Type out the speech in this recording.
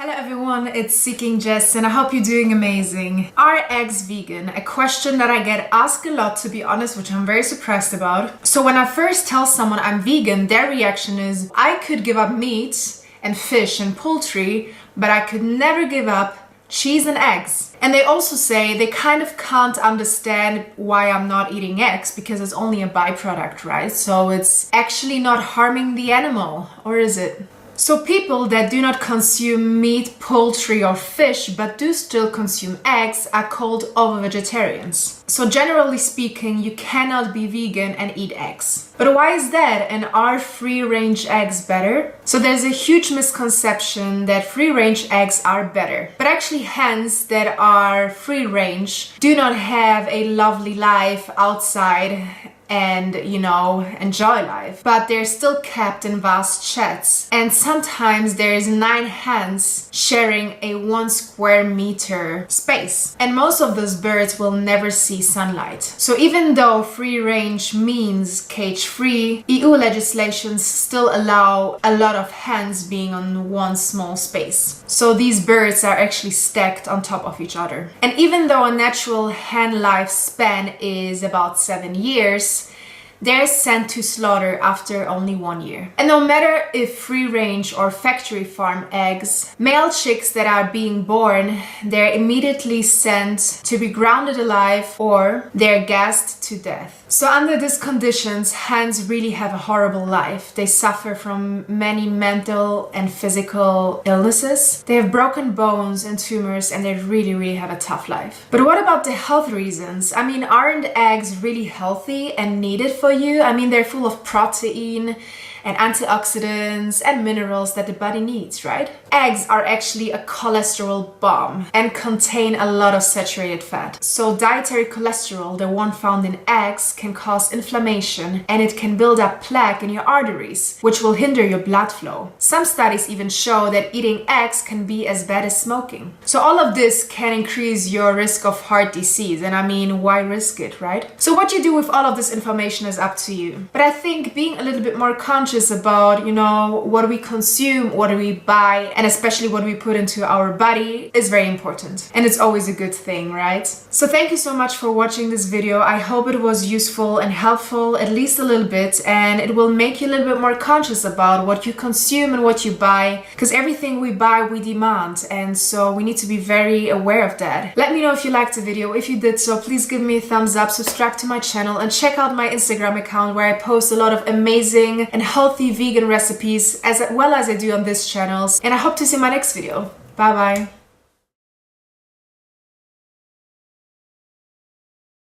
Hello everyone, it's seekingjess and I hope you're doing amazing. Are eggs vegan? A question that I get asked a lot, to be honest, which I'm very surprised about. So when I first tell someone I'm vegan, their reaction is, I could give up meat and fish and poultry, but I could never give up cheese and eggs. And they also say they kind of can't understand why I'm not eating eggs because it's only a byproduct, right? So it's actually not harming the animal, or is it? So people that do not consume meat, poultry or fish but do still consume eggs are called ovo-vegetarians. So generally speaking, you cannot be vegan and eat eggs. But why is that, and are free-range eggs better? So there's a huge misconception that free-range eggs are better. But actually hens that are free-range do not have a lovely life outside and, you know, enjoy life. But they're still kept in vast sheds. And sometimes there's 9 hens sharing a 1 square meter space. And most of those birds will never see sunlight. So even though free range means cage-free, EU legislations still allow a lot of hens being on 1 small space. So these birds are actually stacked on top of each other. And even though a natural hen lifespan is about 7 years, they're sent to slaughter after only 1 year. And no matter if free-range or factory farm eggs, male chicks that are being born, they're immediately sent to be grounded alive or they're gassed to death. So under these conditions, hens really have a horrible life. They suffer from many mental and physical illnesses. They have broken bones and tumors and they really have a tough life. But what about the health reasons? I mean, aren't eggs really healthy and needed for you? I mean, they're full of protein and antioxidants and minerals that the body needs, right? Eggs are actually a cholesterol bomb and contain a lot of saturated fat. So dietary cholesterol, the one found in eggs, can cause inflammation and it can build up plaque in your arteries, which will hinder your blood flow. Some studies even show that eating eggs can be as bad as smoking. So all of this can increase your risk of heart disease, and I mean, why risk it, right? So what you do with all of this information is up to you. But I think being a little bit more conscious about, you know, what we consume, what we buy, and especially what we put into our body is very important. And it's always a good thing, right? So thank you so much for watching this video. I hope it was useful and helpful, at least a little bit, and it will make you a little bit more conscious about what you consume and what you buy, because everything we buy, we demand, and so we need to be very aware of that. Let me know if you liked the video. If you did so, please give me a thumbs up, subscribe to my channel, and check out my Instagram account where I post a lot of amazing and healthy vegan recipes as well as I do on this channel. And I hope to see you in my next video. Bye bye.